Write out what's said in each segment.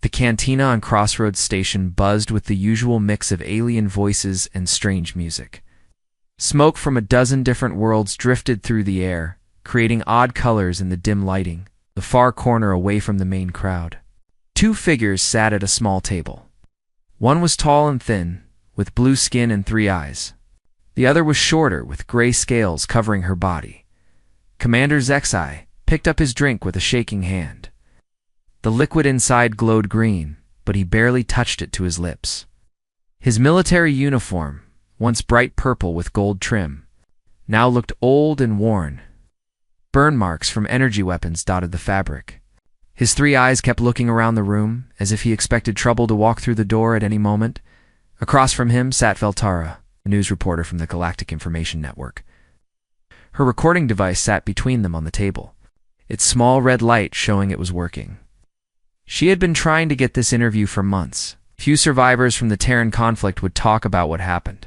The cantina on Crossroads Station buzzed with the usual mix of alien voices and strange music. Smoke from a dozen different worlds drifted through the air, creating odd colors in the dim lighting, the far corner away from the main crowd. Two figures sat at a small table. One was tall and thin, with blue skin and 3 eyes. The other was shorter, with gray scales covering her body. Commander HFY picked up his drink with a shaking hand. The liquid inside glowed green, but he barely touched it to his lips. His military uniform, once bright purple with gold trim, now looked old and worn. Burn marks from energy weapons dotted the fabric. His 3 eyes kept looking around the room, as if he expected trouble to walk through the door at any moment. Across from him sat Veltara, a news reporter from the Galactic Information Network. Her recording device sat between them on the table, its small red light showing it was working. She had been trying to get this interview for months. Few survivors from the Terran conflict would talk about what happened.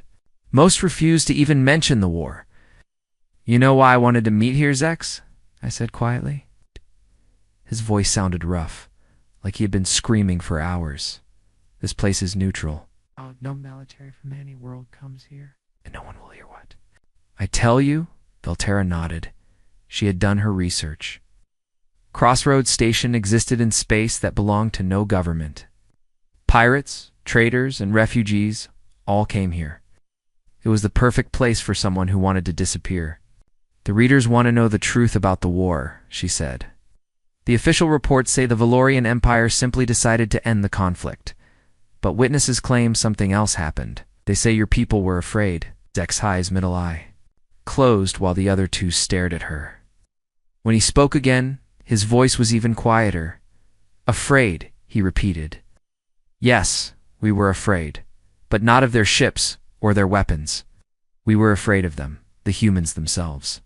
Most refused to even mention the war. "You know why I wanted to meet here, Zex?" I said quietly. His voice sounded rough, like he had been screaming for hours. "This place is neutral. Oh, no military from any world comes here, and no one will hear what I tell you." Veltara nodded. She had done her research. Crossroads Station existed in space that belonged to no government. Pirates, traders, and refugees all came here. It was the perfect place for someone who wanted to disappear. "The readers want to know the truth about the war," she said. "The official reports say the Valorian Empire simply decided to end the conflict. But witnesses claim something else happened. They say your people were afraid." HFY's middle eye closed while the other two stared at her. When he spoke again, his voice was even quieter. "Afraid," he repeated. "Yes, we were afraid, but not of their ships or their weapons. We were afraid of them, the humans themselves."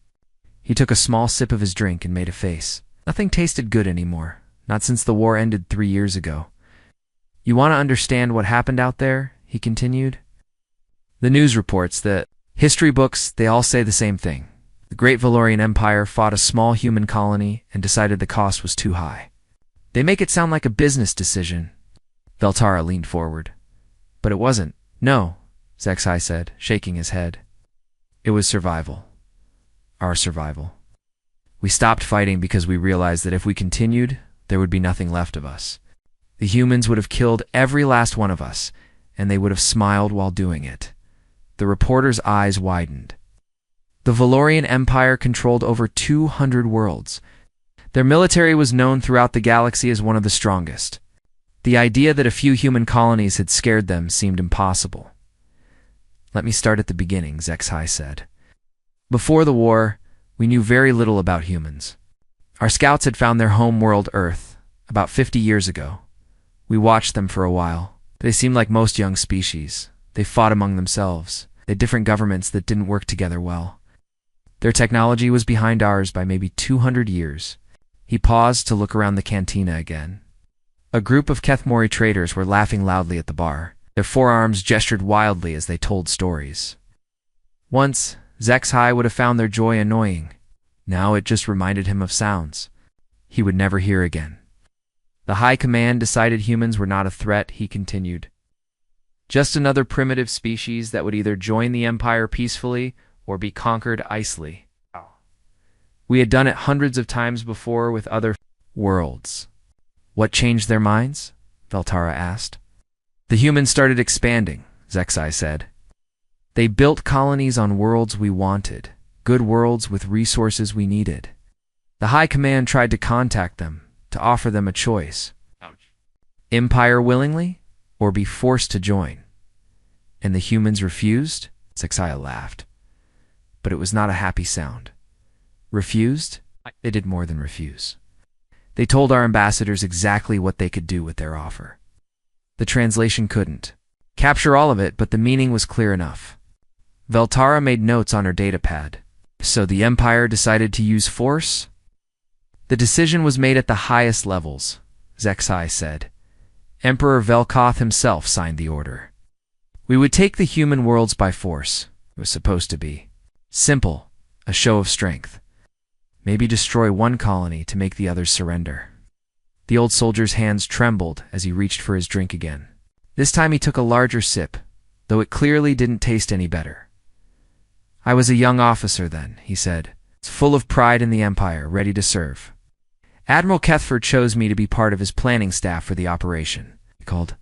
He took a small sip of his drink and made a face. Nothing tasted good anymore, not since the war ended 3 years ago. "You want to understand what happened out there?" he continued. "The news reports, the history books, they all say the same thing. The Great Valorian Empire fought a small human colony and decided the cost was too high. They make it sound like a business decision." Veltara leaned forward. "But it wasn't." "No," HFY said, shaking his head. "It was survival. Our survival. We stopped fighting because we realized that if we continued, there would be nothing left of us. The humans would have killed every last one of us, and they would have smiled while doing it." The reporter's eyes widened. The Valorian Empire controlled over 200 worlds. Their military was known throughout the galaxy as one of the strongest. The idea that a few human colonies had scared them seemed impossible. "Let me start at the beginning," HFY said. "Before the war, we knew very little about humans. Our scouts had found their home world, Earth, about 50 years ago. We watched them for a while. They seemed like most young species. They fought among themselves. They had different governments that didn't work together well. Their technology was behind ours by maybe 200 years. He paused to look around the cantina again. A group of Kethmori traders were laughing loudly at the bar. Their forearms gestured wildly as they told stories. Once, HFY would have found their joy annoying. Now it just reminded him of sounds he would never hear again. "The High Command decided humans were not a threat," he continued. "Just another primitive species that would either join the Empire peacefully or be conquered icily. We had done it hundreds of times before with other worlds." "What changed their minds?" Veltara asked. "The humans started expanding," HFY said. "They built colonies on worlds we wanted, good worlds with resources we needed. The High Command tried to contact them, to offer them a choice. Empire willingly, or be forced to join. And the humans refused?" HFY laughed. But it was not a happy sound. "Refused? They did more than refuse. They told our ambassadors exactly what they could do with their offer. The translation couldn't capture all of it, but the meaning was clear enough." Veltara made notes on her datapad. "So the Empire decided to use force?" "The decision was made at the highest levels," HFY said. "Emperor Velkoth himself signed the order. We would take the human worlds by force. It was supposed to be simple, a show of strength. Maybe destroy one colony to make the others surrender. The old soldier's hands trembled as he reached for his drink again. This time he took a larger sip, though it clearly didn't taste any better. "I was a young officer then," he said, full of pride in the Empire, ready to serve. Admiral Kethford chose me to be part of his planning staff for the operation. He called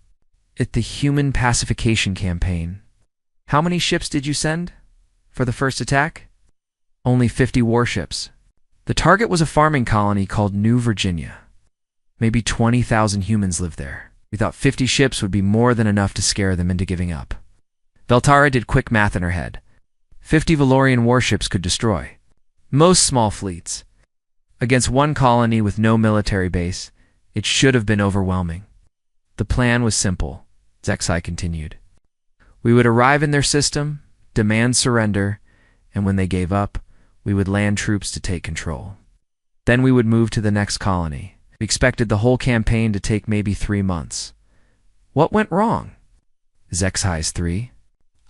it the Human Pacification Campaign. "How many ships did you send for the first attack?" "Only 50 warships. The target was a farming colony called New Virginia. Maybe 20,000 humans lived there. We thought 50 ships would be more than enough to scare them into giving up." Veltara did quick math in her head. 50 Valorian warships could destroy most small fleets. Against one colony with no military base, it should have been overwhelming. "The plan was simple," Zexai continued. "We would arrive in their system, demand surrender, and when they gave up, we would land troops to take control. Then we would move to the next colony. We expected the whole campaign to take maybe 3 months. What went wrong?" Zexai's 3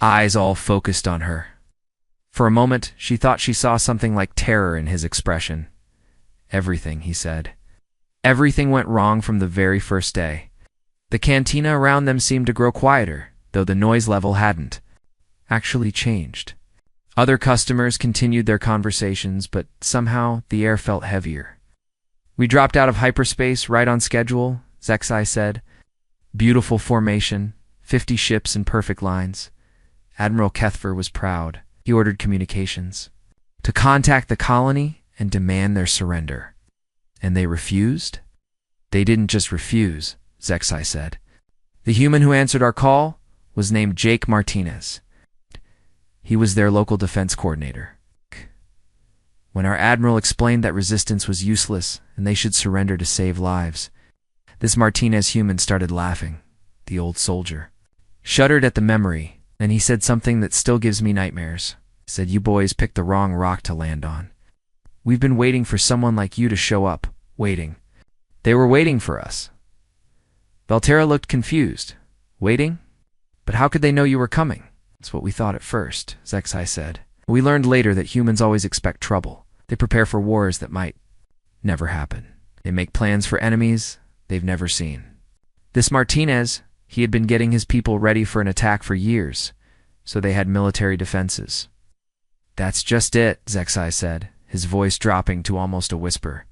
eyes all focused on her. For a moment, she thought she saw something like terror in his expression. "Everything," he said. "Everything went wrong from the very first day. The cantina around them seemed to grow quieter, though the noise level hadn't actually changed. Other customers continued their conversations, but somehow the air felt heavier. We dropped out of hyperspace right on schedule," Zexai said. "Beautiful formation, 50 ships in perfect lines." Admiral Kethfer was proud. He ordered communications to contact the colony and demand their surrender. "And they refused?" "They didn't just refuse," Zexai said. "The human who answered our call was named Jake Martinez. He was their local defense coordinator. When our admiral explained that resistance was useless and they should surrender to save lives, this Martinez human started laughing. The old soldier shuddered at the memory. Then he said something that still gives me nightmares. He said, 'You boys picked the wrong rock to land on. We've been waiting for someone like you to show up. Waiting. They were waiting for us.'" Veltara looked confused. "Waiting? But how could they know you were coming?" "That's what we thought at first," Zexai said. "We learned later that humans always expect trouble. They prepare for wars that might never happen. They make plans for enemies they've never seen. This Martinez, he had been getting his people ready for an attack for years, so they had military defenses." "That's just it," Zexai said, his voice dropping to almost a whisper.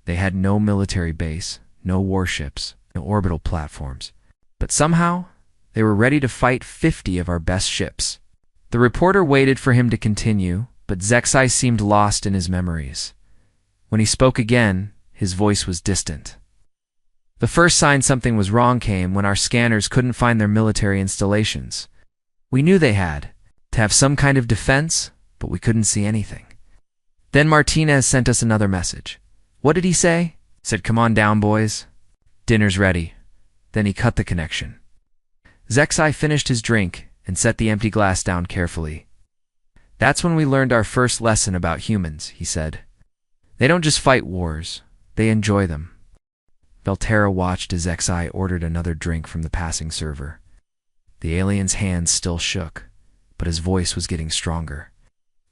"They had no military base, no warships, no orbital platforms. But somehow, they were ready to fight 50 of our best ships." The reporter waited for him to continue, but Zexai seemed lost in his memories. When he spoke again, his voice was distant. "The first sign something was wrong came when our scanners couldn't find their military installations. We knew they had to have some kind of defense, but we couldn't see anything. Then Martinez sent us another message. What did he say? Said, 'Come on down, boys. Dinner's ready.' Then he cut the connection." Zexai finished his drink and set the empty glass down carefully. "That's when we learned our first lesson about humans," he said. "They don't just fight wars, they enjoy them." Veltara watched as Zexai ordered another drink from the passing server. The alien's hands still shook, but his voice was getting stronger.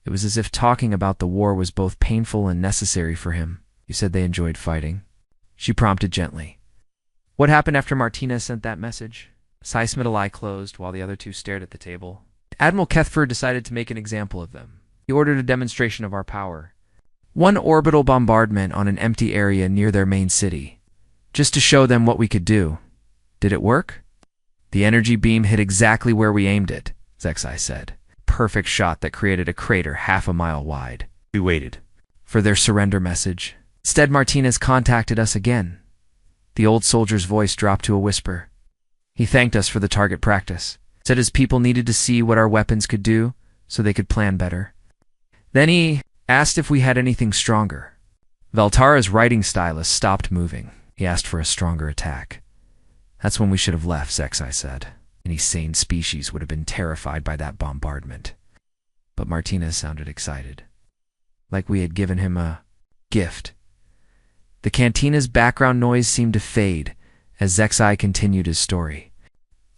It was as if talking about the war was both painful and necessary for him. "You said they enjoyed fighting?" She prompted gently. "What happened after Martinez sent that message?" Sci's middle eye closed while the other two stared at the table. "Admiral Kethford decided to make an example of them. He ordered a demonstration of our power. One orbital bombardment on an empty area near their main city, just to show them what we could do. Did it work?" "The energy beam hit exactly where we aimed it," Zexai said. "Perfect shot that created a crater half a mile wide. We waited for their surrender message. Instead, Martinez contacted us again." The old soldier's voice dropped to a whisper. "He thanked us for the target practice. Said his people needed to see what our weapons could do so they could plan better. Then he asked if we had anything stronger." Veltara's writing stylus stopped moving. "He asked for a stronger attack. That's when we should have left," Zexai said. "Any sane species would have been terrified by that bombardment." But Martinez sounded excited, like we had given him a gift. The cantina's background noise seemed to fade as Zexai continued his story.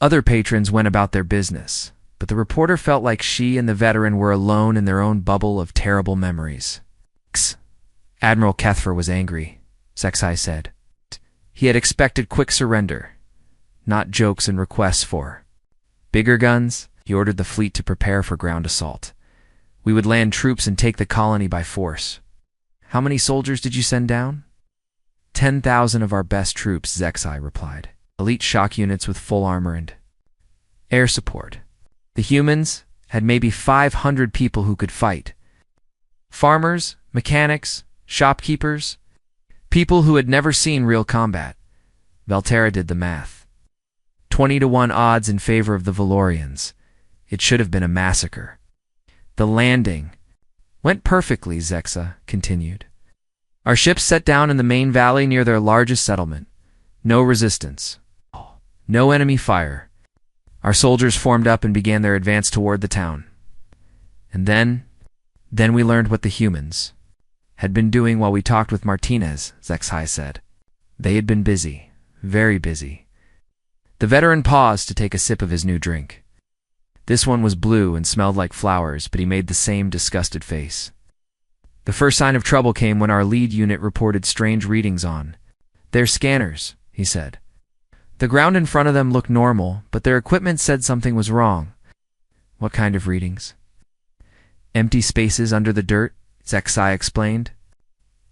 Other patrons went about their business, but the reporter felt like she and the veteran were alone in their own bubble of terrible memories. Admiral Kethfer was angry, Zexai said. He had expected quick surrender, not jokes and requests for bigger guns. He ordered the fleet to prepare for ground assault. We would land troops and take the colony by force. How many soldiers did you send down? 10,000 of our best troops, Zexai replied. Elite shock units with full armor and air support. The humans had maybe 500 people who could fight. Farmers, mechanics, shopkeepers, people who had never seen real combat. Valterra did the math. 20-to-1 odds in favor of the Valorians. It should have been a massacre. The landing went perfectly, Zexa continued. Our ships set down in the main valley near their largest settlement. No resistance. No enemy fire. Our soldiers formed up and began their advance toward the town. And then we learned what the humans had been doing while we talked with Martinez, Zexai said. They had been busy, very busy. The veteran paused to take a sip of his new drink. This one was blue and smelled like flowers, but he made the same disgusted face. The first sign of trouble came when our lead unit reported strange readings on their scanners, he said. The ground in front of them looked normal, but their equipment said something was wrong. What kind of readings? Empty spaces under the dirt, Zexai explained.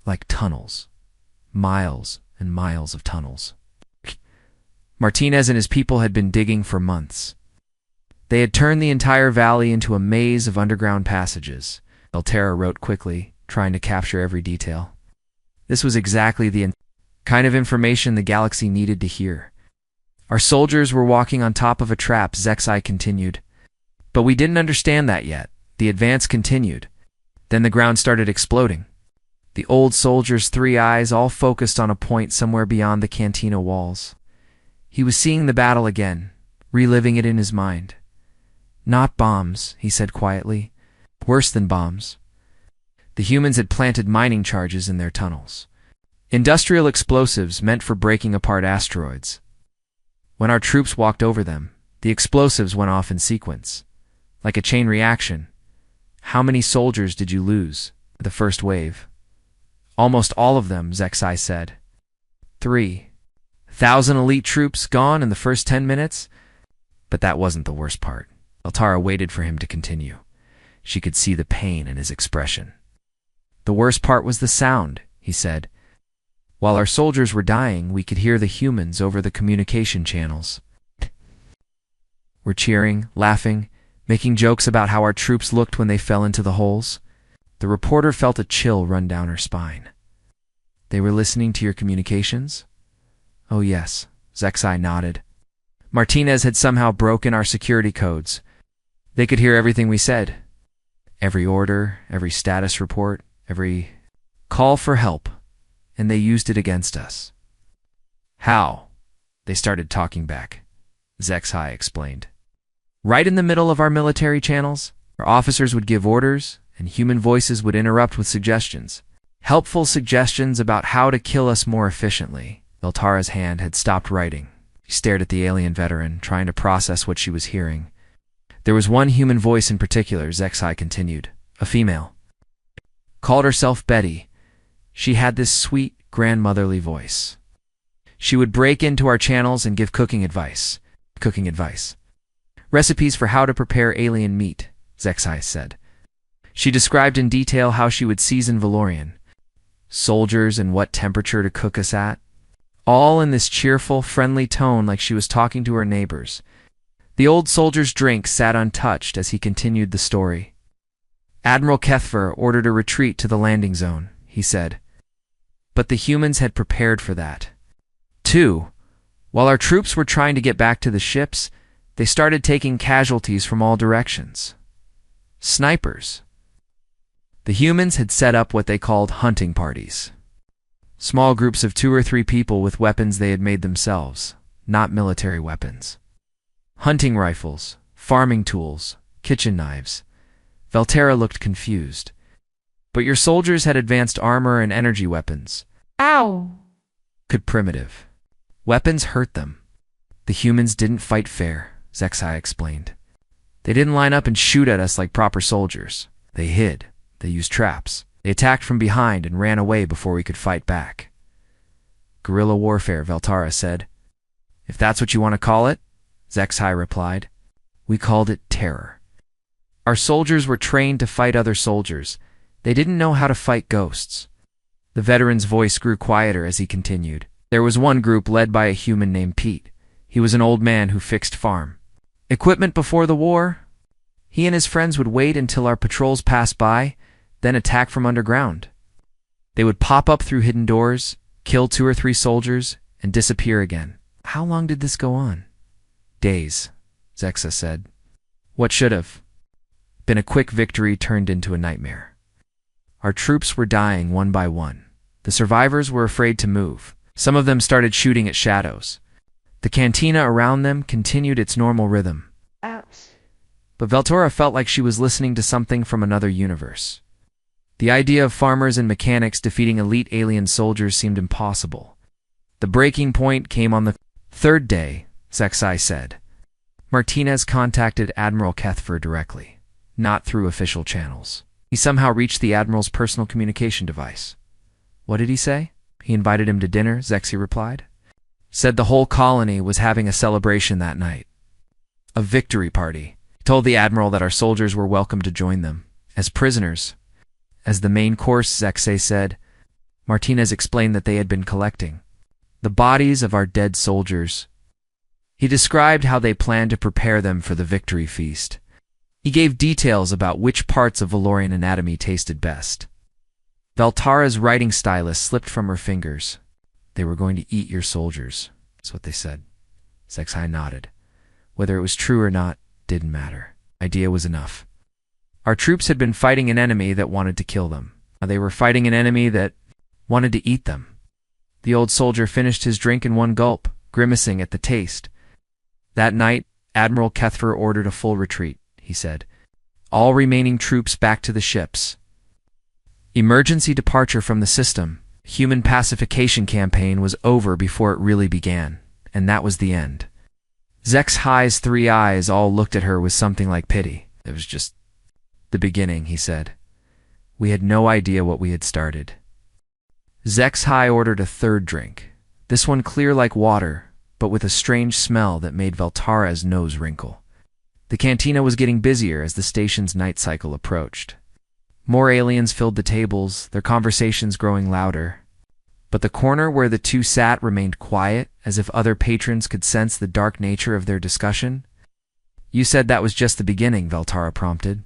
Like tunnels. Miles and miles of tunnels. Martinez and his people had been digging for months. They had turned the entire valley into a maze of underground passages. Valterra wrote quickly, trying to capture every detail. This was exactly the kind of information the galaxy needed to hear. Our soldiers were walking on top of a trap, Zexai continued. But we didn't understand that yet. The advance continued. Then the ground started exploding. The old soldier's 3 eyes all focused on a point somewhere beyond the cantina walls. He was seeing the battle again, reliving it in his mind. Not bombs, he said quietly. Worse than bombs. The humans had planted mining charges in their tunnels. Industrial explosives meant for breaking apart asteroids. When our troops walked over them, the explosives went off in sequence. Like a chain reaction. How many soldiers did you lose? The first wave. Almost all of them, Zexai said. 3,000 elite troops gone in the first 10 minutes? But that wasn't the worst part. Valterra waited for him to continue. She could see the pain in his expression. The worst part was the sound, he said. While our soldiers were dying, we could hear the humans over the communication channels. Were cheering, laughing, making jokes about how our troops looked when they fell into the holes. The reporter felt a chill run down her spine. They were listening to your communications? Oh yes, Zexai nodded. Martinez had somehow broken our security codes. They could hear everything we said. Every order, every status report, every call for help, and they used it against us. How? They started talking back. Zexai explained. Right in the middle of our military channels, our officers would give orders, and human voices would interrupt with suggestions. Helpful suggestions about how to kill us more efficiently. Valterra's hand had stopped writing. She stared at the alien veteran, trying to process what she was hearing. There was one human voice in particular, Zexai continued. A female. Called herself Betty. She had this sweet, grandmotherly voice. She would break into our channels and give cooking advice. Recipes for how to prepare alien meat, Zexai said. She described in detail how she would season Valorian soldiers and what temperature to cook us at. All in this cheerful, friendly tone like she was talking to her neighbors. The old soldier's drink sat untouched as he continued the story. Admiral Kethver ordered a retreat to the landing zone, he said. But the humans had prepared for that. 2. While our troops were trying to get back to the ships, they started taking casualties from all directions. Snipers. The humans had set up what they called hunting parties. Small groups of 2 or 3 people with weapons they had made themselves, not military weapons. Hunting rifles, farming tools, kitchen knives. Valterra looked confused. But your soldiers had advanced armor and energy weapons. Ow! Could primitive weapons hurt them? The humans didn't fight fair, Zexai explained. They didn't line up and shoot at us like proper soldiers. They hid. They used traps. They attacked from behind and ran away before we could fight back. Guerrilla warfare, Veltara said. If that's what you want to call it, Zexai replied. We called it terror. Our soldiers were trained to fight other soldiers. They didn't know how to fight ghosts. The veteran's voice grew quieter as he continued. There was one group led by a human named Pete. He was an old man who fixed farm equipment before the war. He and his friends would wait until our patrols passed by, then attack from underground. They would pop up through hidden doors, kill 2 or 3 soldiers, and disappear again. How long did this go on? Days, Zexa said. What should have been a quick victory turned into a nightmare. Our troops were dying one by one. The survivors were afraid to move. Some of them started shooting at shadows. The cantina around them continued its normal rhythm. But Veltora felt like she was listening to something from another universe. The idea of farmers and mechanics defeating elite alien soldiers seemed impossible. The breaking point came on the 3rd day, Zexai said. Martinez contacted Admiral Kethfer directly, not through official channels. He somehow reached the Admiral's personal communication device. What did he say? He invited him to dinner, Zexi replied. Said the whole colony was having a celebration that night. A victory party. He told the Admiral that our soldiers were welcome to join them, as prisoners. As the main course, Zexi said, Martinez explained that they had been collecting the bodies of our dead soldiers. He described how they planned to prepare them for the victory feast. He gave details about which parts of Valorian anatomy tasted best. Veltara's writing stylus slipped from her fingers. They were going to eat your soldiers, that's what they said. Zexai nodded. Whether it was true or not didn't matter. Idea was enough. Our troops had been fighting an enemy that wanted to kill them. Now they were fighting an enemy that wanted to eat them. The old soldier finished his drink in one gulp, grimacing at the taste. That night, Admiral Kethfer ordered a full retreat, he said. All remaining troops back to the ships. Emergency departure from the system. Human pacification campaign was over before it really began, and that was the end. Zexai's 3 eyes all looked at her with something like pity. It was just the beginning, he said. We had no idea what we had started. Zexai ordered a 3rd drink, this one clear like water, but with a strange smell that made Veltara's nose wrinkle. The cantina was getting busier as the station's night cycle approached. More aliens filled the tables, their conversations growing louder. But the corner where the 2 sat remained quiet, as if other patrons could sense the dark nature of their discussion. You said that was just the beginning, Veltara prompted.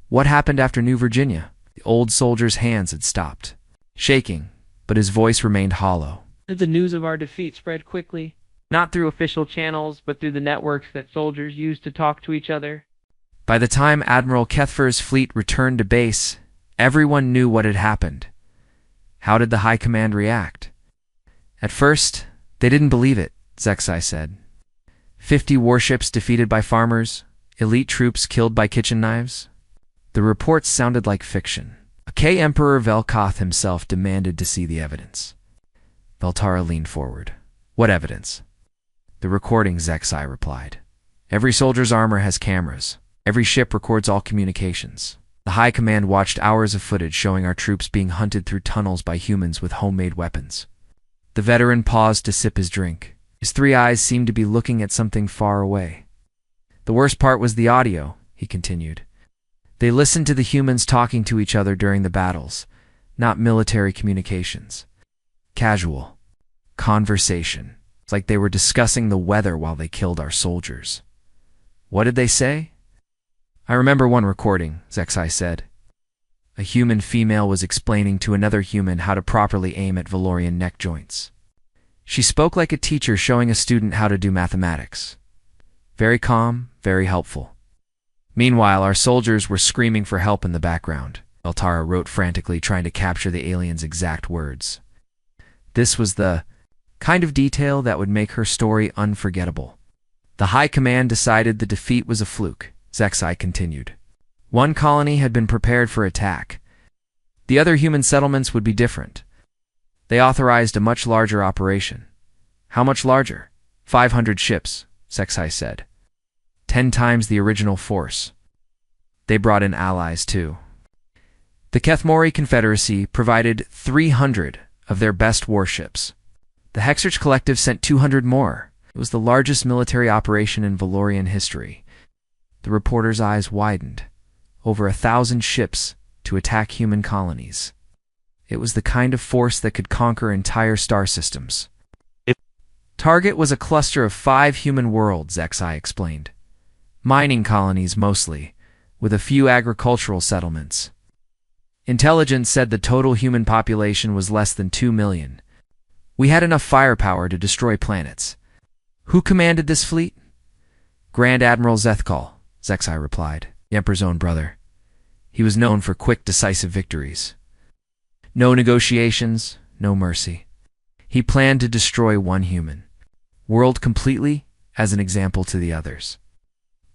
What happened after New Virginia? The old soldier's hands had stopped, shaking, but his voice remained hollow. The news of our defeat spread quickly, not through official channels, but through the networks that soldiers used to talk to each other. By the time Admiral Kethfer's fleet returned to base, everyone knew what had happened. How did the High Command react? At first, they didn't believe it, Zexai said. 50 warships defeated by farmers, elite troops killed by kitchen knives. The reports sounded like fiction. Emperor Velkoth himself demanded to see the evidence. Veltara leaned forward. What evidence? The recording, Zexai replied. Every soldier's armor has cameras. Every ship records all communications. The High Command watched hours of footage showing our troops being hunted through tunnels by humans with homemade weapons. The veteran paused to sip his drink. His 3 eyes seemed to be looking at something far away. The worst part was the audio, he continued. They listened to the humans talking to each other during the battles, not military communications. Casual conversation. It's like they were discussing the weather while they killed our soldiers. What did they say? I remember one recording, Zexai said. A human female was explaining to another human how to properly aim at Valorian neck joints. She spoke like a teacher showing a student how to do mathematics. Very calm, very helpful. Meanwhile, our soldiers were screaming for help in the background. Veltara wrote frantically, trying to capture the alien's exact words. This was the kind of detail that would make her story unforgettable. The High Command decided the defeat was a fluke, Zexai continued. One colony had been prepared for attack. The other human settlements would be different. They authorized a much larger operation. How much larger? 500 ships, Zexai said. 10 times the original force. They brought in allies, too. The Kethmori Confederacy provided 300 of their best warships. The Hexarch Collective sent 200 more. It was the largest military operation in Valorian history. The reporter's eyes widened. Over 1,000 ships to attack human colonies. It was the kind of force that could conquer entire star systems. Target was a cluster of 5 human worlds, Xi explained. Mining colonies mostly, with a few agricultural settlements. Intelligence said the total human population was less than 2 million. We had enough firepower to destroy planets. Who commanded this fleet? Grand Admiral Zethkal, Xi replied, the Emperor's own brother. He was known for quick, decisive victories. No negotiations, no mercy. He planned to destroy one human world completely as an example to the others.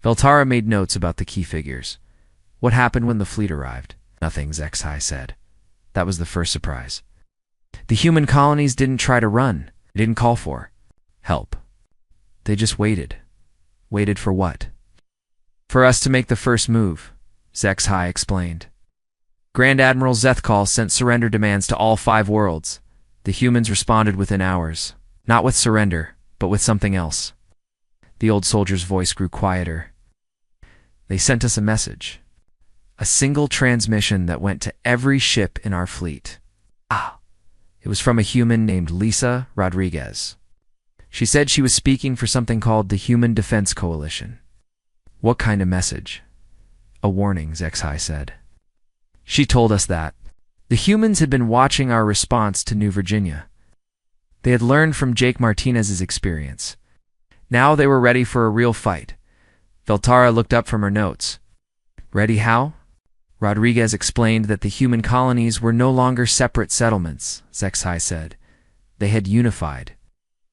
Veltara made notes about the key figures. What happened when the fleet arrived? Nothing, Xi said. That was the first surprise. The human colonies didn't try to run. They didn't call for help. They just waited. Waited for what? For us to make the first move, Xi explained. Grand Admiral Zethkal sent surrender demands to all 5 worlds. The humans responded within hours. Not with surrender, but with something else. The old soldier's voice grew quieter. They sent us a message. A single transmission that went to every ship in our fleet. It was from a human named Lisa Rodriguez. She said she was speaking for something called the Human Defense Coalition. What kind of message? A warning, Xi said. She told us that the humans had been watching our response to New Virginia. They had learned from Jake Martinez's experience. Now they were ready for a real fight. Veltara looked up from her notes. Ready how? Rodriguez explained that the human colonies were no longer separate settlements, Xi said. They had unified.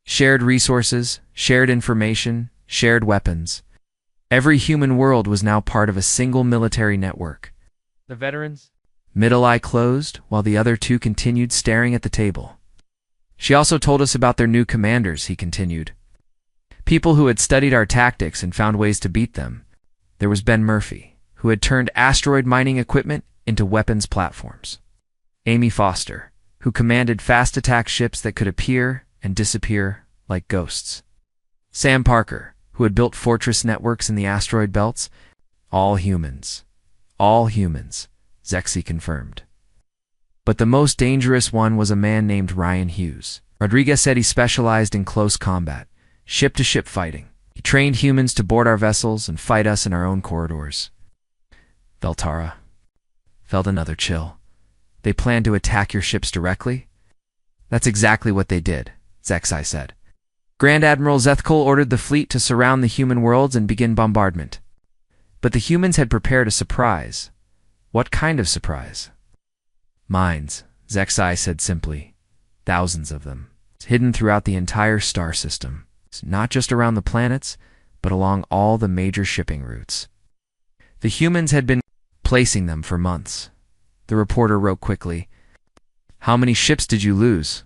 Shared resources, shared information, shared weapons. Every human world was now part of a single military network. The veterans? Middle eye closed, while the other 2 continued staring at the table. She also told us about their new commanders, he continued. People who had studied our tactics and found ways to beat them. There was Ben Murphy, who had turned asteroid mining equipment into weapons platforms. Amy Foster, who commanded fast attack ships that could appear and disappear like ghosts. Sam Parker, who had built fortress networks in the asteroid belts. All humans. All humans, Xi confirmed. But the most dangerous one was a man named Ryan Hughes. Rodriguez said he specialized in close combat, ship-to-ship fighting. He trained humans to board our vessels and fight us in our own corridors. Veltara felt another chill. They planned to attack your ships directly? That's exactly what they did, Xi said. Grand Admiral Zethkal ordered the fleet to surround the human worlds and begin bombardment. But the humans had prepared a surprise. What kind of surprise? Mines, Xi said simply. Thousands of them, hidden throughout the entire star system. Not just around the planets, but along all the major shipping routes. The humans had been placing them for months. The reporter wrote quickly. How many ships did you lose?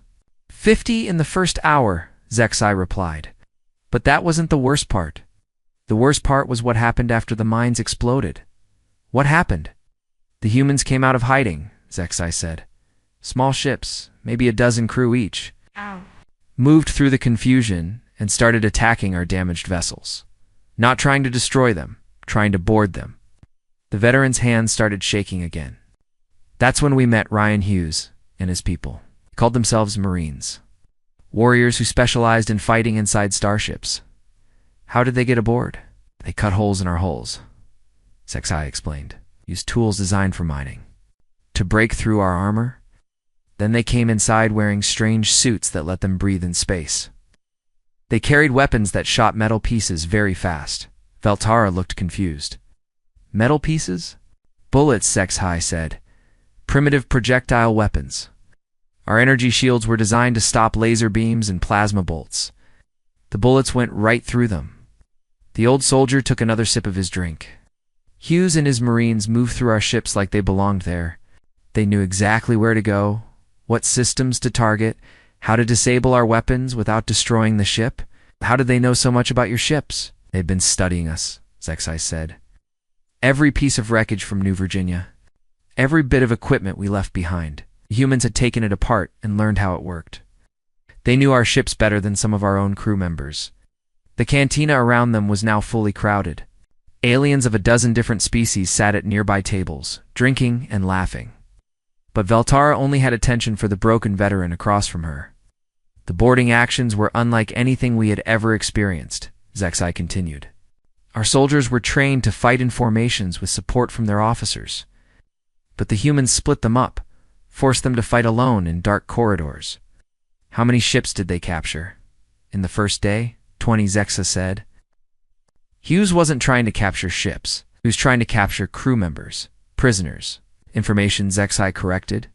50 in the first hour, Xi replied. But that wasn't the worst part. The worst part was what happened after the mines exploded. What happened? The humans came out of hiding, Xi said. Small ships, maybe a dozen crew each. Moved through the confusion and started attacking our damaged vessels. Not trying to destroy them, trying to board them. The veteran's hands started shaking again. That's when we met Ryan Hughes and his people. They called themselves Marines. Warriors who specialized in fighting inside starships. How did they get aboard? They cut holes in our hulls, Xi explained. Used tools designed for mining. To break through our armor. Then they came inside wearing strange suits that let them breathe in space. They carried weapons that shot metal pieces very fast. Veltara looked confused. Metal pieces? Bullets, Xi said. Primitive projectile weapons. Our energy shields were designed to stop laser beams and plasma bolts. The bullets went right through them. The old soldier took another sip of his drink. Hughes and his Marines moved through our ships like they belonged there. They knew exactly where to go, what systems to target, how to disable our weapons without destroying the ship. How did they know so much about your ships? They'd been studying us, Xi said. Every piece of wreckage from New Virginia. Every bit of equipment we left behind. The humans had taken it apart and learned how it worked. They knew our ships better than some of our own crew members. The cantina around them was now fully crowded. Aliens of a dozen different species sat at nearby tables, drinking and laughing. But Veltara only had attention for the broken veteran across from her. The boarding actions were unlike anything we had ever experienced, Zexai continued. Our soldiers were trained to fight in formations with support from their officers. But the humans split them up, forced them to fight alone in dark corridors. How many ships did they capture? In the first day, 20, Zexa said. Hughes wasn't trying to capture ships. He was trying to capture crew members, prisoners. Information, Zexai corrected.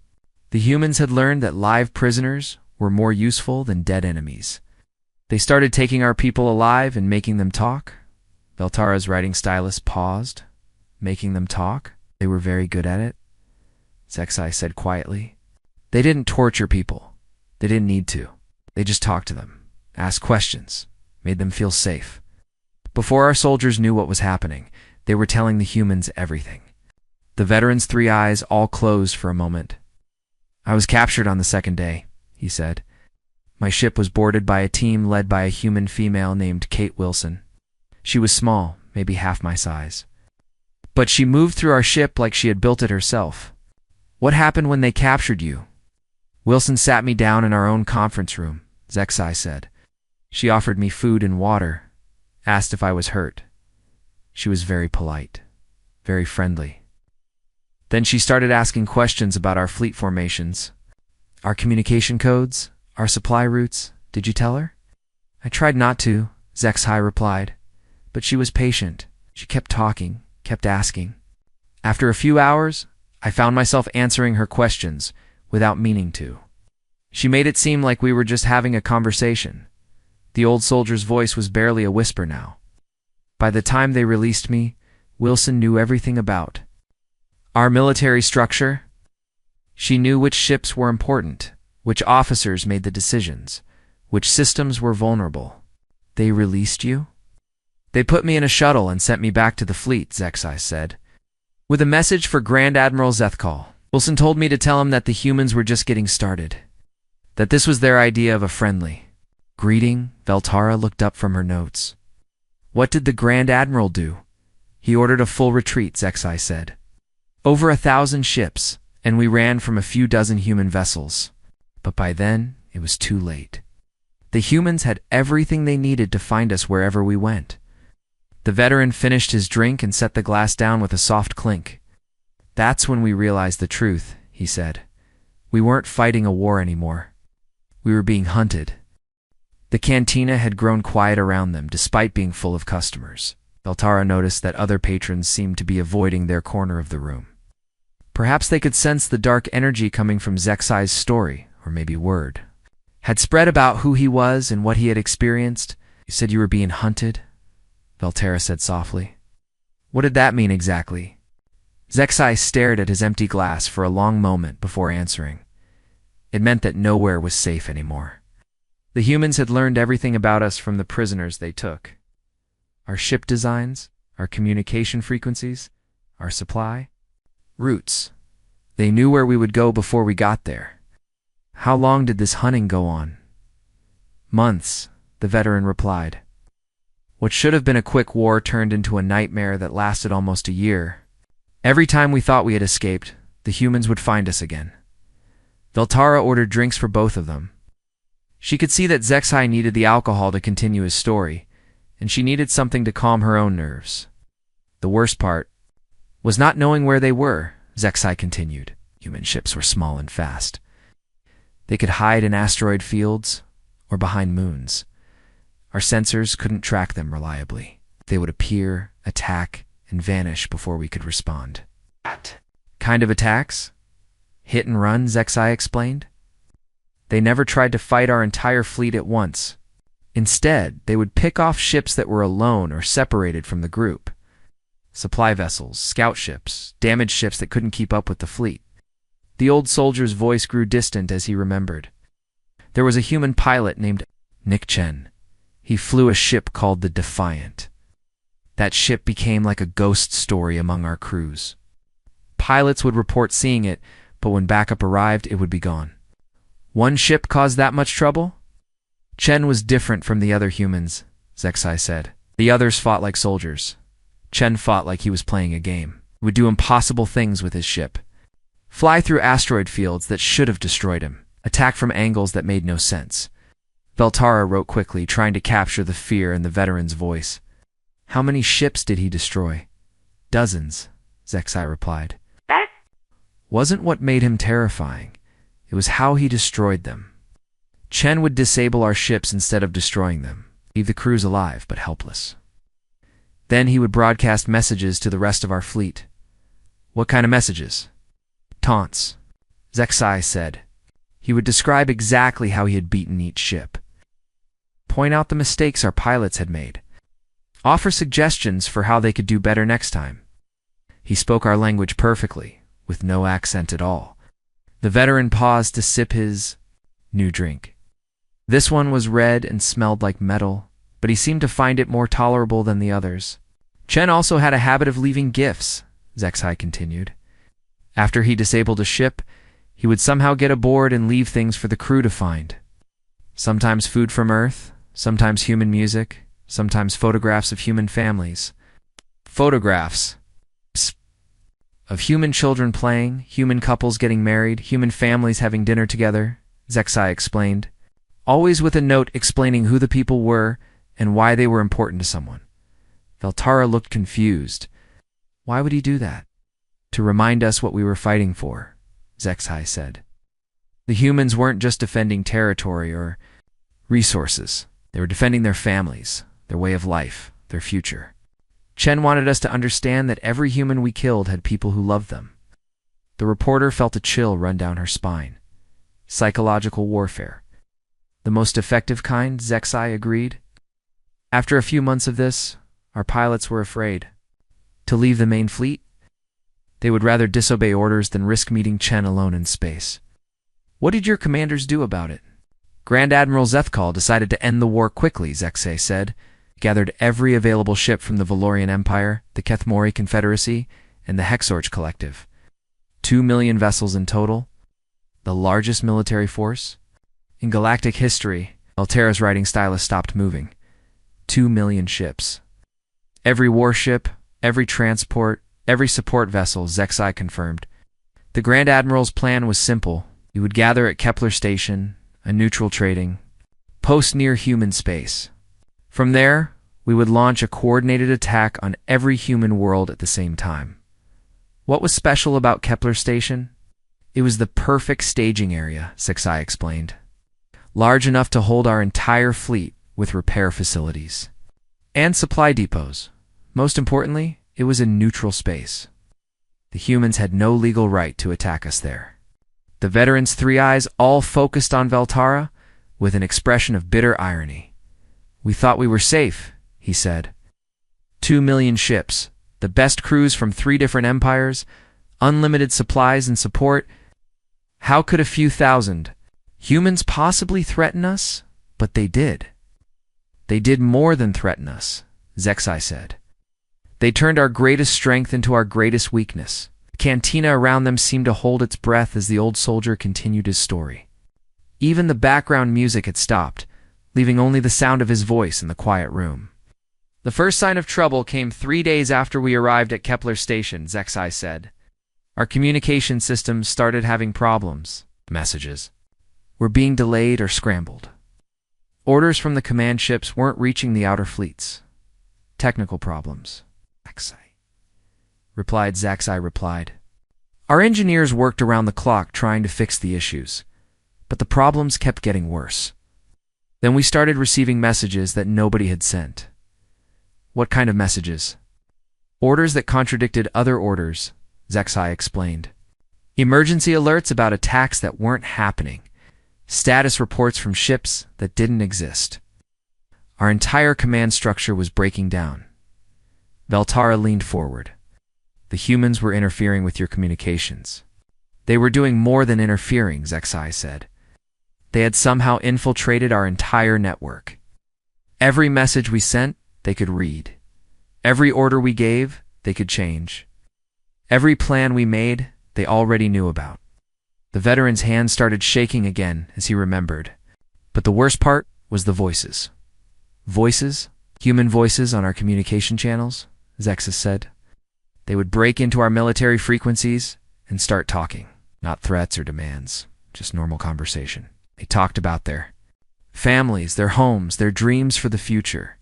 The humans had learned that live prisoners were more useful than dead enemies. They started taking our people alive and making them talk. Veltara's writing stylist paused. Making them talk? They were very good at it, Zexai said quietly. They didn't torture people. They didn't need to. They just talked to them, asked questions, made them feel safe. Before our soldiers knew what was happening, they were telling the humans everything. The veteran's three eyes all closed for a moment. I was captured on the second day, he said. My ship was boarded by a team led by a human female named Kate Wilson. She was small, maybe half my size. But she moved through our ship like she had built it herself. What happened when they captured you? Wilson sat me down in our own conference room, Zexai said. She offered me food and water, asked if I was hurt. She was very polite, very friendly. Then she started asking questions about our fleet formations, our communication codes, our supply routes. Did you tell her? I tried not to, Zexai replied. But she was patient. She kept talking, kept asking. After a few hours, I found myself answering her questions without meaning to. She made it seem like we were just having a conversation. The old soldier's voice was barely a whisper now. By the time they released me, Wilson knew everything about our military structure. She knew which ships were important, which officers made the decisions, which systems were vulnerable. They released you? They put me in a shuttle and sent me back to the fleet, Zexai said, with a message for Grand Admiral Zethkal. Wilson told me to tell him that the humans were just getting started, that this was their idea of a friendly greeting. Veltara looked up from her notes. What did the Grand Admiral do? He ordered a full retreat, Zexai said. Over 1,000 ships, and we ran from a few dozen human vessels. But by then, it was too late. The humans had everything they needed to find us wherever we went. The veteran finished his drink and set the glass down with a soft clink. That's when we realized the truth, he said. We weren't fighting a war anymore. We were being hunted. The cantina had grown quiet around them despite being full of customers. Veltara noticed that other patrons seemed to be avoiding their corner of the room. Perhaps they could sense the dark energy coming from Zexai's story, or maybe word had spread about who he was and what he had experienced. You said you were being hunted? Veltara said softly. What did that mean exactly? Zexai stared at his empty glass for a long moment before answering. It meant that nowhere was safe anymore. The humans had learned everything about us from the prisoners they took. Our ship designs, our communication frequencies, our supply routes. They knew where we would go before we got there. How long did this hunting go on? Months, the veteran replied. What should have been a quick war turned into a nightmare that lasted almost a year. Every time we thought we had escaped, the humans would find us again. Veltara ordered drinks for both of them. She could see that Zexai needed the alcohol to continue his story, and she needed something to calm her own nerves. The worst part was not knowing where they were, Zexai continued. Human ships were small and fast. They could hide in asteroid fields or behind moons. Our sensors couldn't track them reliably. They would appear, attack, and vanish before we could respond. What kind of attacks? Hit and run, Zexai explained. They never tried to fight our entire fleet at once. Instead, they would pick off ships that were alone or separated from the group. Supply vessels, scout ships, damaged ships that couldn't keep up with the fleet. The old soldier's voice grew distant as he remembered. There was a human pilot named Nick Chen. He flew a ship called the Defiant. That ship became like a ghost story among our crews. Pilots would report seeing it, but when backup arrived, it would be gone. One ship caused that much trouble? Chen was different from the other humans, Zexai said. The others fought like soldiers. Chen fought like he was playing a game. He would do impossible things with his ship. Fly through asteroid fields that should have destroyed him. Attack from angles that made no sense. Veltara wrote quickly, trying to capture the fear in the veteran's voice. How many ships did he destroy? Dozens, Zexai replied. Wasn't what made him terrifying. It was how he destroyed them. Chen would disable our ships instead of destroying them, leave the crews alive but helpless. Then he would broadcast messages to the rest of our fleet. What kind of messages? Taunts, Zexai said. He would describe exactly how he had beaten each ship. Point out the mistakes our pilots had made. Offer suggestions for how they could do better next time. He spoke our language perfectly, with no accent at all. The veteran paused to sip his new drink. This one was red and smelled like metal, but he seemed to find it more tolerable than the others. Chen also had a habit of leaving gifts, Zexai continued. After he disabled a ship, he would somehow get aboard and leave things for the crew to find. Sometimes food from Earth, sometimes human music, sometimes photographs of human families. Photographs of human children playing, human couples getting married, human families having dinner together, Zexai explained, always with a note explaining who the people were and why they were important to someone. Veltara looked confused. Why would he do that? To remind us what we were fighting for, Zexai said. The humans weren't just defending territory or resources. They were defending their families, their way of life, their future. Chen wanted us to understand that every human we killed had people who loved them. The reporter felt a chill run down her spine. Psychological warfare. The most effective kind, Zexai agreed. After a few months of this, our pilots were afraid. To leave the main fleet? They would rather disobey orders than risk meeting Chen alone in space. What did your commanders do about it? Grand Admiral Zethkal decided to end the war quickly, Zexai said. Gathered every available ship from the Valorian Empire, the Kethmori Confederacy, and the Hexorge Collective. 2 million vessels in total. The largest military force. In galactic history, Altera's writing stylus stopped moving. 2 million ships. Every warship, every transport, every support vessel, Zexai confirmed. The Grand Admiral's plan was simple. He would gather at Kepler Station, a neutral trading post near human space. From there, we would launch a coordinated attack on every human world at the same time. What was special about Kepler Station? It was the perfect staging area, Zexai explained. Large enough to hold our entire fleet with repair facilities. And supply depots. Most importantly, it was a neutral space. The humans had no legal right to attack us there. The veteran's three eyes all focused on Veltara with an expression of bitter irony. We thought we were safe, he said. 2 million ships, the best crews from 3 different empires, unlimited supplies and support. How could a few thousand humans possibly threaten us? But they did. They did more than threaten us, Zexai said. They turned our greatest strength into our greatest weakness. The cantina around them seemed to hold its breath as the old soldier continued his story. Even the background music had stopped, leaving only the sound of his voice in the quiet room. The first sign of trouble came 3 days after we arrived at Kepler Station, Zexai said. Our communication systems started having problems. Messages were being delayed or scrambled. Orders from the command ships weren't reaching the outer fleets. Technical problems. Zexai replied. Our engineers worked around the clock trying to fix the issues, but the problems kept getting worse. Then we started receiving messages that nobody had sent. What kind of messages? Orders that contradicted other orders, Zexai explained. Emergency alerts about attacks that weren't happening. Status reports from ships that didn't exist. Our entire command structure was breaking down. Veltara leaned forward. The humans were interfering with your communications. They were doing more than interfering, Zexai said. They had somehow infiltrated our entire network. Every message we sent, they could read. Every order we gave, they could change. Every plan we made, they already knew about. The veteran's hand started shaking again as he remembered. But the worst part, was the voices. Voices? Human voices on our communication channels, Zexus said. They would break into our military frequencies and start talking. Not threats or demands, just normal conversation. They talked about their families, their homes, their dreams for the future.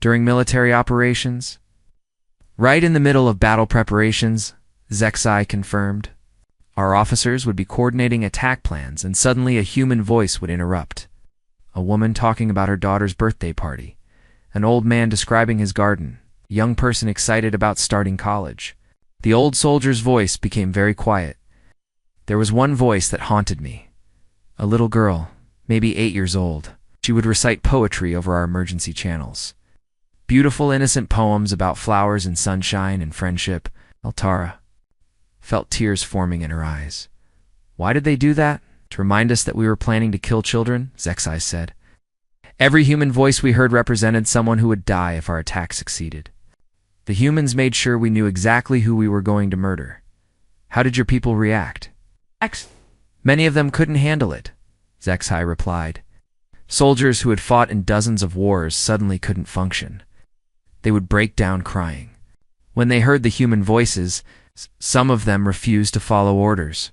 During military operations, right in the middle of battle preparations, Zexai confirmed, our officers would be coordinating attack plans and suddenly a human voice would interrupt. A woman talking about her daughter's birthday party, an old man describing his garden, a young person excited about starting college. The old soldier's voice became very quiet. There was one voice that haunted me. A little girl, maybe 8 years old. She would recite poetry over our emergency channels. Beautiful, innocent poems about flowers and sunshine and friendship. Altara felt tears forming in her eyes. Why did they do that? To remind us that we were planning to kill children, Zexai said. Every human voice we heard represented someone who would die if our attack succeeded. The humans made sure we knew exactly who we were going to murder. How did your people react? Many of them couldn't handle it, Zexai replied. Soldiers who had fought in dozens of wars suddenly couldn't function. They would break down crying. When they heard the human voices, some of them refused to follow orders.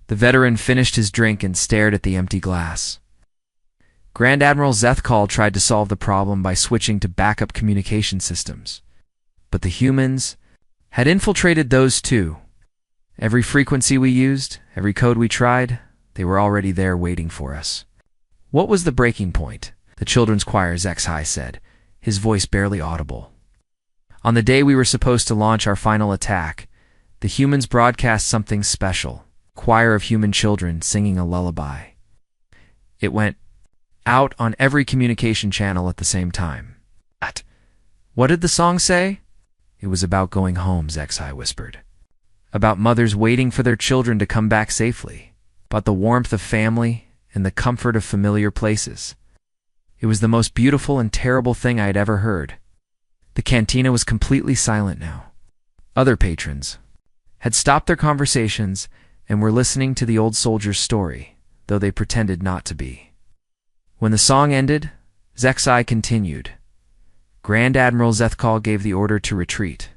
The veteran finished his drink and stared at the empty glass. Grand Admiral Zethkal tried to solve the problem by switching to backup communication systems. But the humans had infiltrated those too. Every frequency we used, every code we tried, they were already there waiting for us. What was the breaking point? The children's choir, Zexai said, his voice barely audible. On the day we were supposed to launch our final attack, the humans broadcast something special. A choir of human children singing a lullaby. It went out on every communication channel at the same time. What did the song say? It was about going home, Zexai whispered. About mothers waiting for their children to come back safely. About the warmth of family and the comfort of familiar places. It was the most beautiful and terrible thing I had ever heard. The cantina was completely silent now. Other patrons had stopped their conversations and were listening to the old soldier's story, though they pretended not to be. When the song ended, Zexai continued. Grand Admiral Zethkal gave the order to retreat.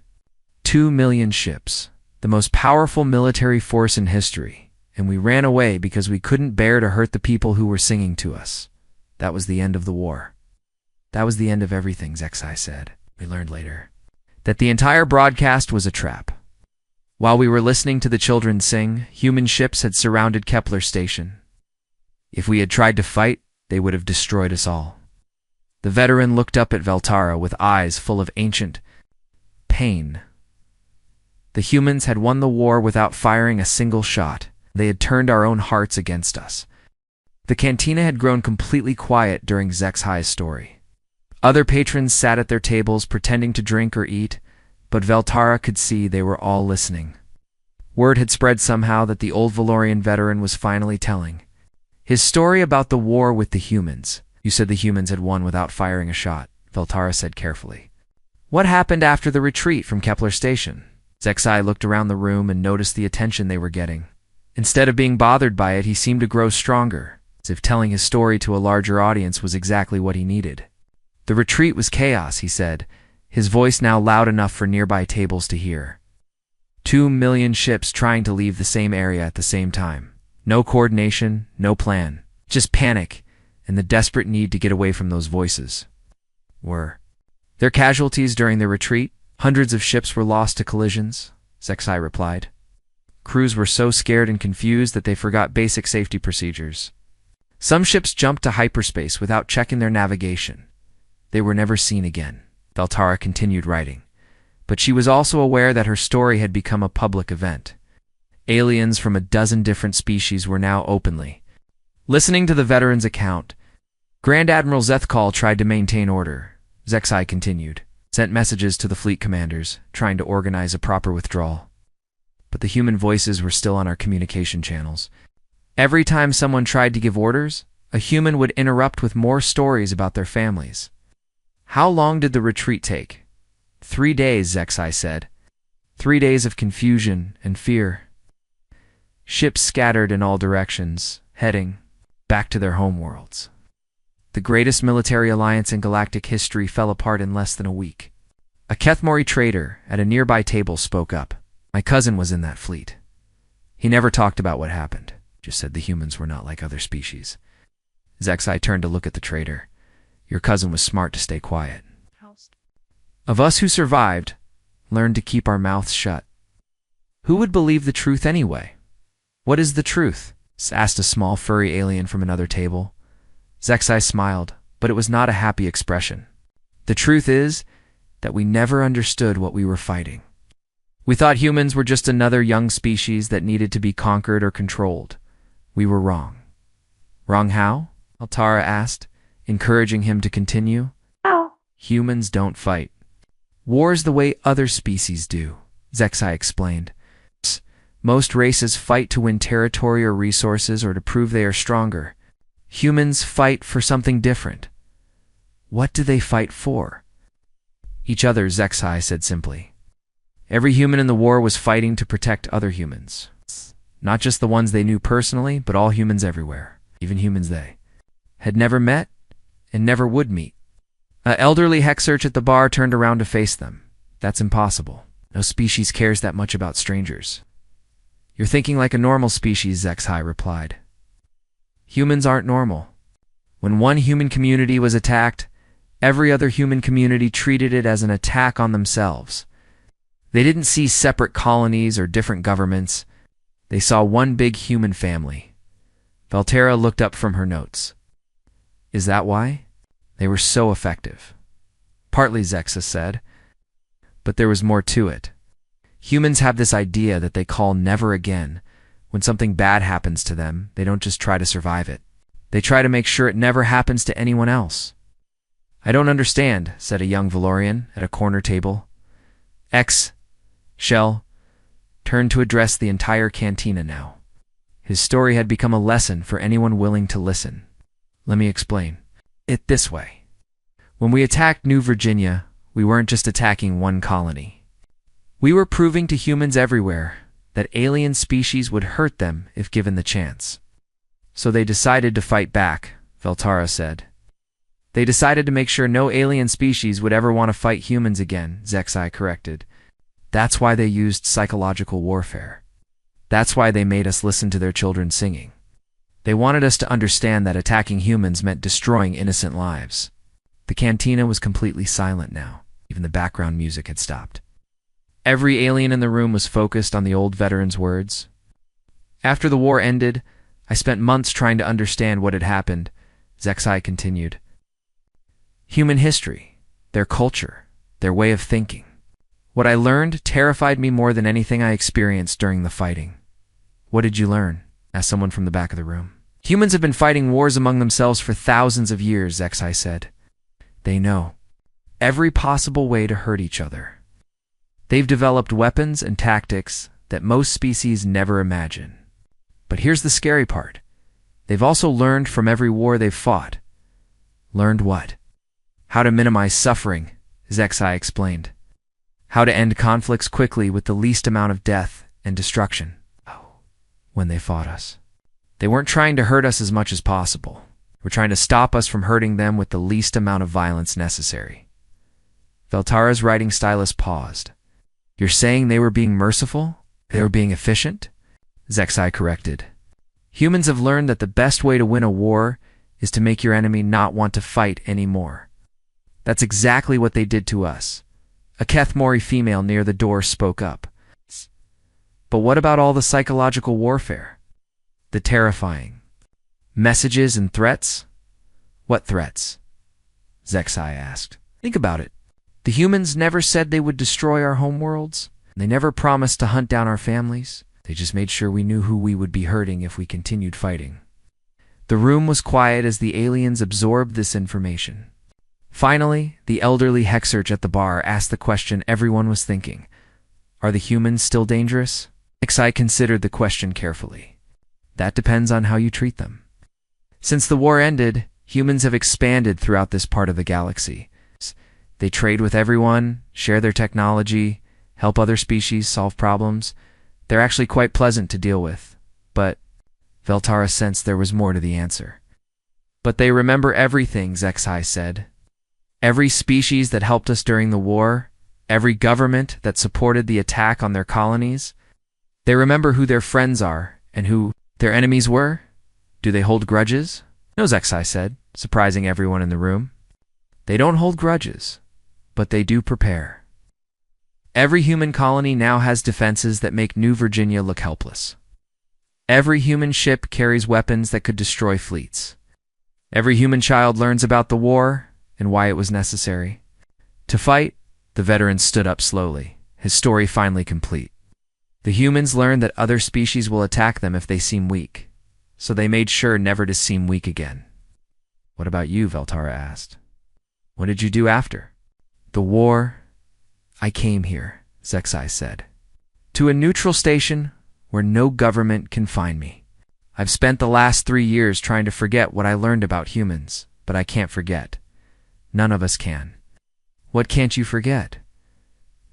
2 million ships, the most powerful military force in history, and we ran away because we couldn't bear to hurt the people who were singing to us. That was the end of the war. That was the end of everything, Zexai said. We learned later that the entire broadcast was a trap. While we were listening to the children sing, human ships had surrounded Kepler Station. If we had tried to fight, they would have destroyed us all. The veteran looked up at Veltara with eyes full of ancient pain. The humans had won the war without firing a single shot. They had turned our own hearts against us. The cantina had grown completely quiet during Zexai's story. Other patrons sat at their tables pretending to drink or eat, but Veltara could see they were all listening. Word had spread somehow that the old Valorian veteran was finally telling his story about the war with the humans. You said the humans had won without firing a shot, Veltara said carefully. What happened after the retreat from Kepler Station? Zexai looked around the room and noticed the attention they were getting. Instead of being bothered by it, he seemed to grow stronger, as if telling his story to a larger audience was exactly what he needed. The retreat was chaos, he said, his voice now loud enough for nearby tables to hear. 2 million ships trying to leave the same area at the same time. No coordination, no plan. Just panic and the desperate need to get away from those voices. Were there casualties during the retreat? Hundreds of ships were lost to collisions, Zexai replied. Crews were so scared and confused that they forgot basic safety procedures. Some ships jumped to hyperspace without checking their navigation. They were never seen again. Veltara continued writing, but she was also aware that her story had become a public event. Aliens from a dozen different species were now openly listening to the veteran's account. Grand Admiral Zethkal tried to maintain order. Zexai continued, sent messages to the fleet commanders, trying to organize a proper withdrawal. But the human voices were still on our communication channels. Every time someone tried to give orders, a human would interrupt with more stories about their families. How long did the retreat take? 3 days, Zexai said. 3 days of confusion and fear. Ships scattered in all directions, heading back to their homeworlds. The greatest military alliance in galactic history fell apart in less than a week. A Kethmori trader at a nearby table spoke up. My cousin was in that fleet. He never talked about what happened, just said the humans were not like other species. Zexai turned to look at the trader. Your cousin was smart to stay quiet. Of us who survived, learned to keep our mouths shut. Who would believe the truth anyway? What is the truth? Asked a small furry alien from another table. Zexai smiled, but it was not a happy expression. The truth is that we never understood what we were fighting. We thought humans were just another young species that needed to be conquered or controlled. We were wrong. Wrong how? Altara asked, encouraging him to continue. How? Humans don't fight. War's the way other species do, Zexai explained. Most races fight to win territory or resources or to prove they are stronger. Humans fight for something different. What do they fight for? Each other, Zexai said simply. Every human in the war was fighting to protect other humans. Not just the ones they knew personally, but all humans everywhere, even humans they had never met and never would meet. An elderly Hexarch at the bar turned around to face them. That's impossible. No species cares that much about strangers. You're thinking like a normal species, Zexai replied. Humans aren't normal. When one human community was attacked, every other human community treated it as an attack on themselves. They didn't see separate colonies or different governments. They saw one big human family. Valterra looked up from her notes. Is that why? They were so effective. Partly, Zexa said. But there was more to it. Humans have this idea that they call never again. When something bad happens to them, they don't just try to survive it. They try to make sure it never happens to anyone else. I don't understand, said a young Valorian at a corner table. Shell turned to address the entire cantina now. His story had become a lesson for anyone willing to listen. Let me explain it this way. When we attacked New Virginia, we weren't just attacking one colony. We were proving to humans everywhere that alien species would hurt them if given the chance. So they decided to fight back, Valtara said. They decided to make sure no alien species would ever want to fight humans again, Zexai corrected. That's why they used psychological warfare. That's why they made us listen to their children singing. They wanted us to understand that attacking humans meant destroying innocent lives. The cantina was completely silent now. Even the background music had stopped. Every alien in the room was focused on the old veteran's words. After the war ended, I spent months trying to understand what had happened, Zexai continued. Human history, their culture, their way of thinking. What I learned terrified me more than anything I experienced during the fighting. What did you learn? Asked someone from the back of the room. Humans have been fighting wars among themselves for thousands of years, Zexai said. They know every possible way to hurt each other. They've developed weapons and tactics that most species never imagine. But here's the scary part. They've also learned from every war they've fought. Learned what? How to minimize suffering, Zexai explained. How to end conflicts quickly with the least amount of death and destruction. When they fought us, they weren't trying to hurt us as much as possible. They were trying to stop us from hurting them with the least amount of violence necessary. Valtara's writing stylus paused. You're saying they were being merciful? They were being efficient? Zexai corrected. Humans have learned that the best way to win a war is to make your enemy not want to fight anymore. That's exactly what they did to us. A Kethmori female near the door spoke up. But what about all the psychological warfare? The terrifying messages and threats? What threats? Zexai asked. Think about it. The humans never said they would destroy our homeworlds. They never promised to hunt down our families. They just made sure we knew who we would be hurting if we continued fighting. The room was quiet as the aliens absorbed this information. Finally, the elderly Hexarch at the bar asked the question everyone was thinking. Are the humans still dangerous? Zexai considered the question carefully. That depends on how you treat them. Since the war ended, humans have expanded throughout this part of the galaxy. They trade with everyone, share their technology, help other species solve problems. They're actually quite pleasant to deal with. But Veltara sensed there was more to the answer. But they remember everything, HFY said. Every species that helped us during the war, every government that supported the attack on their colonies. They remember who their friends are and who their enemies were. Do they hold grudges? No, HFY said, surprising everyone in the room. They don't hold grudges, but they do prepare. Every human colony now has defenses that make New Virginia look helpless. Every human ship carries weapons that could destroy fleets. Every human child learns about the war and why it was necessary. To fight, the veteran stood up slowly, his story finally complete. The humans learned that other species will attack them if they seem weak, so they made sure never to seem weak again. What about you? Veltara asked. What did you do after the war? I came here, HFY said, to a neutral station where no government can find me. I've spent the last 3 years trying to forget what I learned about humans, but I can't forget. None of us can. What can't you forget?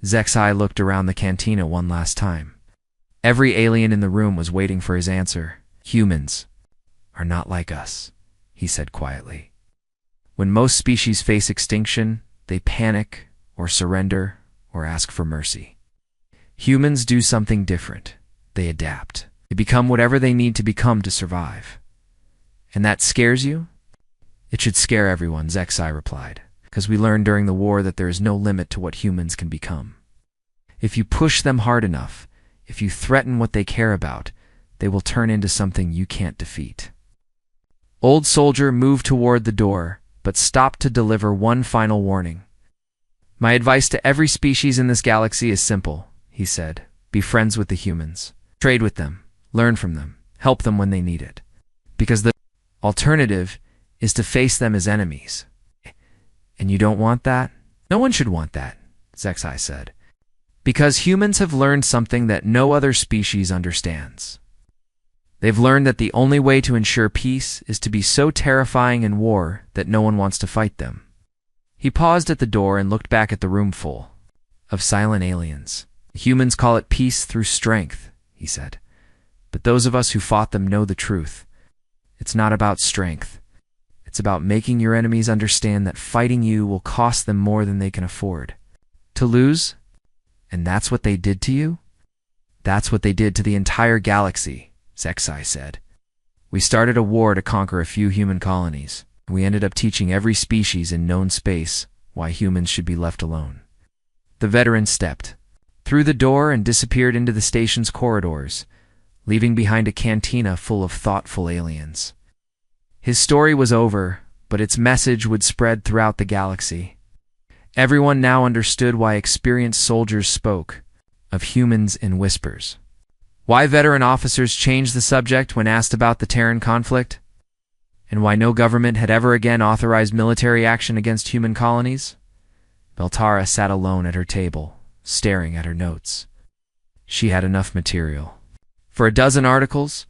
HFY looked around the cantina one last time. Every alien in the room was waiting for his answer. Humans are not like us, he said quietly. When most species face extinction, they panic or surrender or ask for mercy. Humans do something different. They adapt. They become whatever they need to become to survive. And that scares you? It should scare everyone, HFY replied, because we learned during the war that there is no limit to what humans can become. If you push them hard enough, if you threaten what they care about, they will turn into something you can't defeat. Old Soldier moved toward the door, but stopped to deliver one final warning. My advice to every species in this galaxy is simple, he said. Be friends with the humans. Trade with them. Learn from them. Help them when they need it. Because the alternative is to face them as enemies. And you don't want that? No one should want that, HFY said. Because humans have learned something that no other species understands. They've learned that the only way to ensure peace is to be so terrifying in war that no one wants to fight them. He paused at the door and looked back at the room full of silent aliens. Humans call it peace through strength, he said. But those of us who fought them know the truth. It's not about strength. It's about making your enemies understand that fighting you will cost them more than they can afford. To lose? And that's what they did to you? That's what they did to the entire galaxy, HFY said. We started a war to conquer a few human colonies. We ended up teaching every species in known space why humans should be left alone. The veteran stepped through the door and disappeared into the station's corridors, leaving behind a cantina full of thoughtful aliens. His story was over, but its message would spread throughout the galaxy. Everyone now understood why experienced soldiers spoke of humans in whispers. Why veteran officers changed the subject when asked about the Terran conflict, and why no government had ever again authorized military action against human colonies. Veltara sat alone at her table, staring at her notes. She had enough material for 12 articles,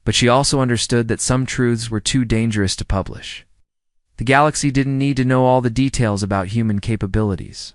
but she also understood that some truths were too dangerous to publish. The galaxy didn't need to know all the details about human capabilities.